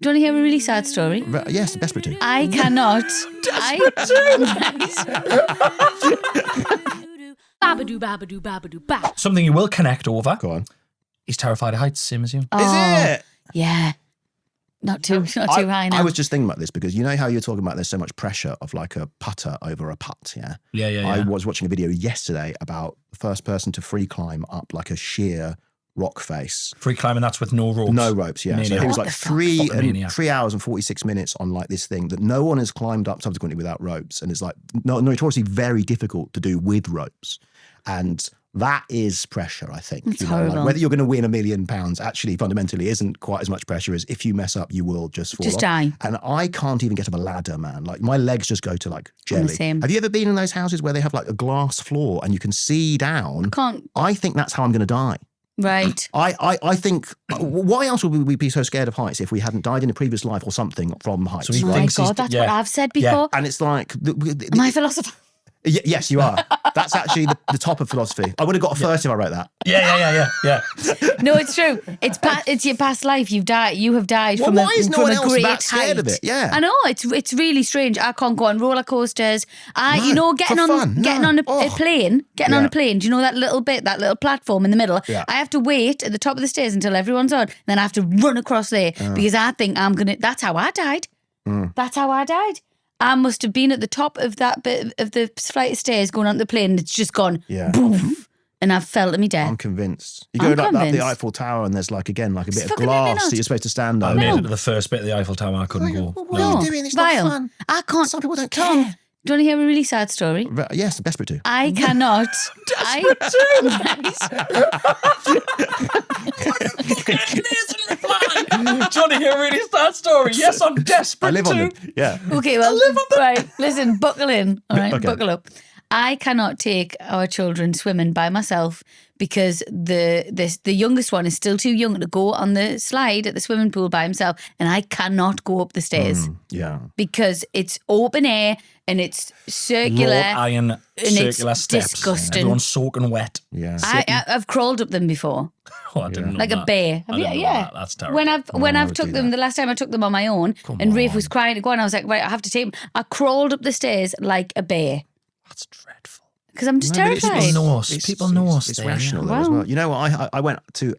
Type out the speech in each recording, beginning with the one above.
Do you want to hear a really sad story? Yes, desperate to. I cannot. Something you will connect over. Go on. He's terrified of heights, same as you. Is it? Yeah. Not too high now. I was just thinking about this because you know how you're talking about there's so much pressure of like a putter over a putt, yeah? Yeah. I was watching a video yesterday about the first person to free climb up like a sheer rock face. Free climbing, that's with no ropes. No ropes, yeah. So Maniac. he was What like the fuck? 3 hours and 46 minutes on like this thing that no one has climbed up subsequently without ropes. And it's like notoriously very difficult to do with ropes. And that is pressure, I think. It's like horrible. whether you're going to win £1 million actually fundamentally isn't quite as much pressure as if you mess up, you will just fall off. die. And I can't even get up a ladder, man. Like my legs just go to like I'm the jelly. same. Have you ever been in those houses where they have like a glass floor and you can see down? Can't. I think that's how I'm going to die. Right. I think, why else would we be so scared of heights if we hadn't died in a previous life or something from heights? So he Oh my thinks he's- God, that's yeah. what I've said before. And it's like... Am I a philosopher? Yes, you are. That's actually the top of philosophy. I would have got a first if I wrote that. Yeah. No, it's true. It's your past life. You have died Well, from why is no from one a else great that scared height. of it? Yeah. I know it's really strange. I can't go on roller coasters. Getting for on fun, getting no. on a Oh. plane. Getting on Yeah. a plane. Do you know that little platform in the middle? Yeah. I have to wait at the top of the stairs until everyone's on. Then I have to run across there because I think I'm gonna. That's how I died. That's how I died. I must have been at the top of that bit of the flight of stairs going onto the plane and it's just gone boom. And I've fell to me death. I'm convinced. You I'm go up the convinced. Eiffel Tower and there's like, again, like a bit of fucking glass nuts. that you're supposed to stand I on. made it to the first bit of the Eiffel Tower. I couldn't go. What are you doing? It's Vile. not fun. I can't. Some people don't care. care. Do you want to hear a really sad story? Yes, desperate to. I cannot. Do you want to hear a really sad story? Yes, I'm desperate I live on to. them. Yeah. Okay, well, right. Listen, buckle in. All right, Okay. buckle up. I cannot take our children swimming by myself because the youngest one is still too young to go on the slide at the swimming pool by himself, and I cannot go up the stairs Yeah. because it's open air and it's circular. Wrought iron circular it's steps. disgusting. Everyone's soaking wet. Yeah. I've crawled up them before. Oh, I didn't know Like a that. bear. I didn't know Yeah. that. That's terrible. When I've would took do them, that. the last time I took them on my own, and Rafe was crying to go on, I was like, right, I have to take them. I crawled up the stairs like a bear That's dreadful. because I'm just No, but it's- terrified. People know us. People know us. It's there, rational yeah. though as Wow. well. You know what? I went to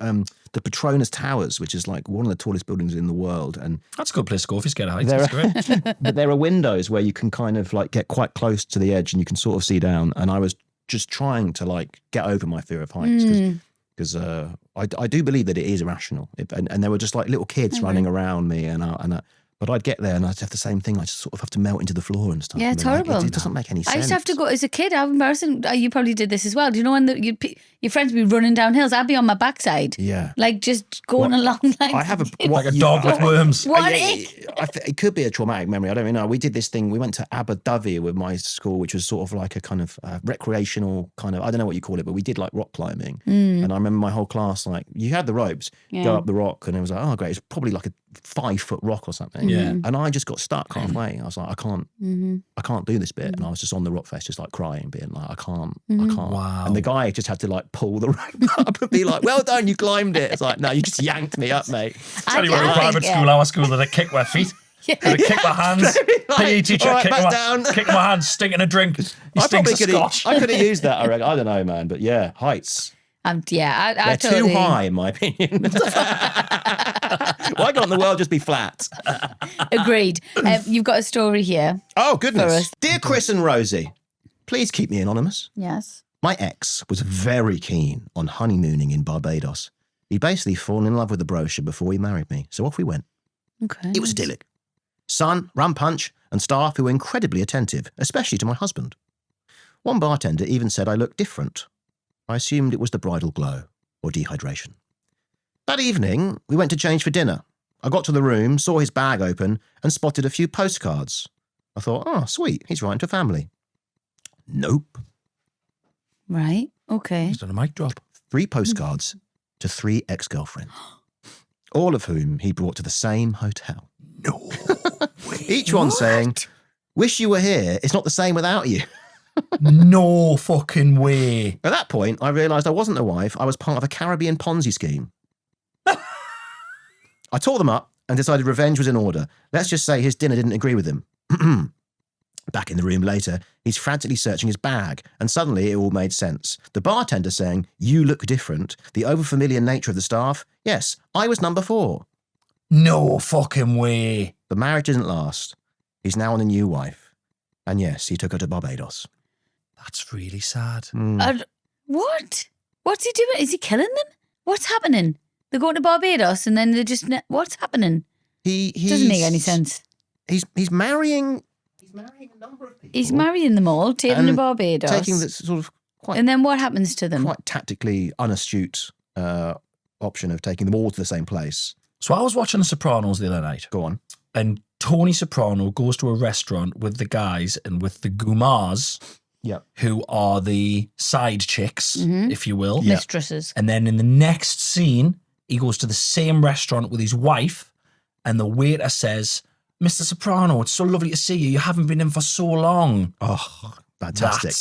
the Petronas Towers, which is like one of the tallest buildings in the world, and That's a good place to go if you're scared of heights. There That's great. but there are windows where you can kind of like get quite close to the edge and you can sort of see down. And I was just trying to like get over my fear of heights because I do believe that it is irrational. And there were just like little kids running around me, but I'd get there and I'd have the same thing. I just sort of have to melt into the floor and stuff. Yeah, it's And like, horrible. It doesn't make any sense. I used to have to go as a kid. How embarrassing! You probably did this as well. Do you know when your friends would be running down hills? I'd be on my backside, Yeah. like just going along. Like I have a Like a dog with worms. What? It could be a traumatic memory. I don't really know. We did this thing. We went to Abu Dhabi with my school, which was sort of like a kind of recreational kind of, I don't know what you call it, but we did like rock climbing. And I remember my whole class, like, you had the ropes, go up the rock, and it was like, oh, great. It's probably like a 5-foot rock or something. Yeah. And I just got stuck halfway. I was like, I can't do this bit. And I was just on the rock face, just like crying, being like, I can't. Wow. And the guy just had to like pull the rope up and be like, well done, you climbed it. It's like, no, you just yanked me up, mate. Tell you what, in private school, our school, they kick my feet. They kick my hands. PE teacher, all right, kick back my down. kick my hands, stinking a drink. He I stinks of could scotch. have used that, I reckon. I don't know, man. But yeah, heights. I They're totally. too high, in my opinion. Why can't the world just be flat? Agreed. You've got a story here. Oh, For goodness. us. Dear Chris and Rosie, please keep me anonymous. Yes. My ex was very keen on honeymooning in Barbados. He basically fallen in love with the brochure before he married me, so off we went. Okay. It was idyllic. Sun, rum punch, and staff who were incredibly attentive, especially to my husband. One bartender even said I looked different. I assumed it was the bridal glow or dehydration. That evening, we went to change for dinner. I got to the room, saw his bag open, and spotted a few postcards. I thought, oh, sweet, he's writing to family. Nope. Right. Okay. He's done a mic drop. 3 postcards to 3 ex-girlfriends, all of whom he brought to the same hotel. No. Each one saying, wish you were here, it's not the same without you. No fucking way. At that point, I realised I wasn't a wife, I was part of a Caribbean Ponzi scheme. I tore them up and decided revenge was in order. Let's just say his dinner didn't agree with him. Back in the room later, he's frantically searching his bag, and suddenly it all made sense. The bartender saying, "You look different," the overfamiliar nature of the staff. Yes, I was number 4. No fucking way. The marriage didn't last. He's now on a new wife. And yes, he took her to Barbados. That's really sad. What? What's he doing? Is he killing them? What's happening? They're going to Barbados and then they're just... What's happening? Doesn't make any sense. He's marrying a number of people. He's marrying them all, taking them to Barbados. Taking this sort of quite... And then what happens to them? Quite tactically unastute option of taking them all to the same place. So I was watching The Sopranos the other night. Go on. And Tony Soprano goes to a restaurant with the guys and with the Gumars, who are the side chicks, if you will. Mistresses. And then in the next scene, he goes to the same restaurant with his wife, and the waiter says, "Mr. Soprano, it's so lovely to see you. You haven't been in for so long." Oh, fantastic.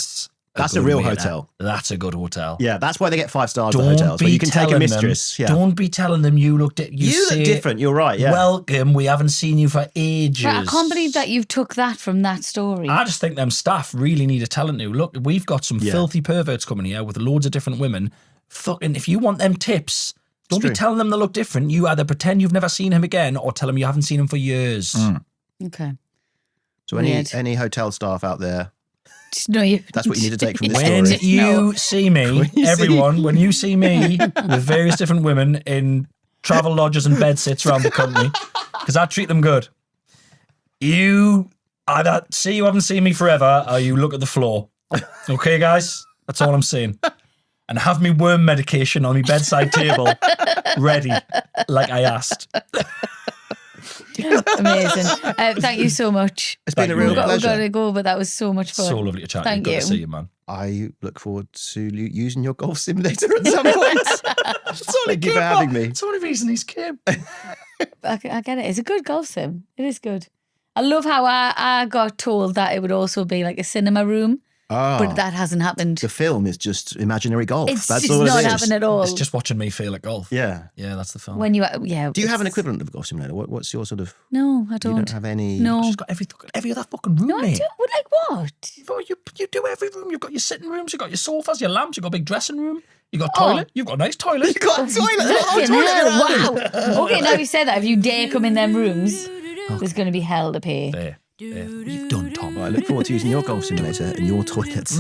That's a good real waiter. hotel. That's a good hotel. Yeah, that's why they get 5 stars at hotels, where you can take a mistress. Don't be telling them you look look different, you're right, yeah. "Welcome, we haven't seen you for ages." Right, I can't believe that you've took that from that story. I just think them staff really need a telling to. Look, we've got some filthy perverts coming here with loads of different women. Fucking, if you want them tips, don't be telling them they look different. You either pretend you've never seen him again or tell them you haven't seen him for years. Okay. So any hotel staff out there, just know you. That's what you need to take from this when story. You see me, everyone, when you see me with various different women in travel lodges and bed sits around the country, because I treat them good, you either see you haven't seen me forever or you look at the floor. Okay, guys? That's all I'm saying. And have me worm medication on my bedside table ready, like I asked. Amazing. Thank you so much. It's been a real pleasure. We've got to go, but that was so much fun. So lovely to chat. Thank you. Good to see you, man. I look forward to using your golf simulator at some point. Thank you for having me. It's the only reason he's came. I get it. It's a good golf sim. It is good. I love how I got told that it would also be like a cinema room. But that hasn't happened. The film is just imaginary golf. It's that's just all not it is. happening at all. It's just watching me feel at golf. Yeah. Yeah, that's the film. When you, Do you have an equivalent of a golf simulator? What's your sort of... No, I don't. You don't have any... No. She's got every other fucking room, No, I mate. don't. Well, like what? You do every room. You've got your sitting rooms, you've got your sofas, your lamps, you've got a big dressing room, you've got a toilet. You've got a nice toilet. You've got a toilet. Wow. Okay, now you said that. If you dare come in them rooms, there's going to be hell to pay. There. What you've done, Tom. I look forward to using your golf simulator and your toilets.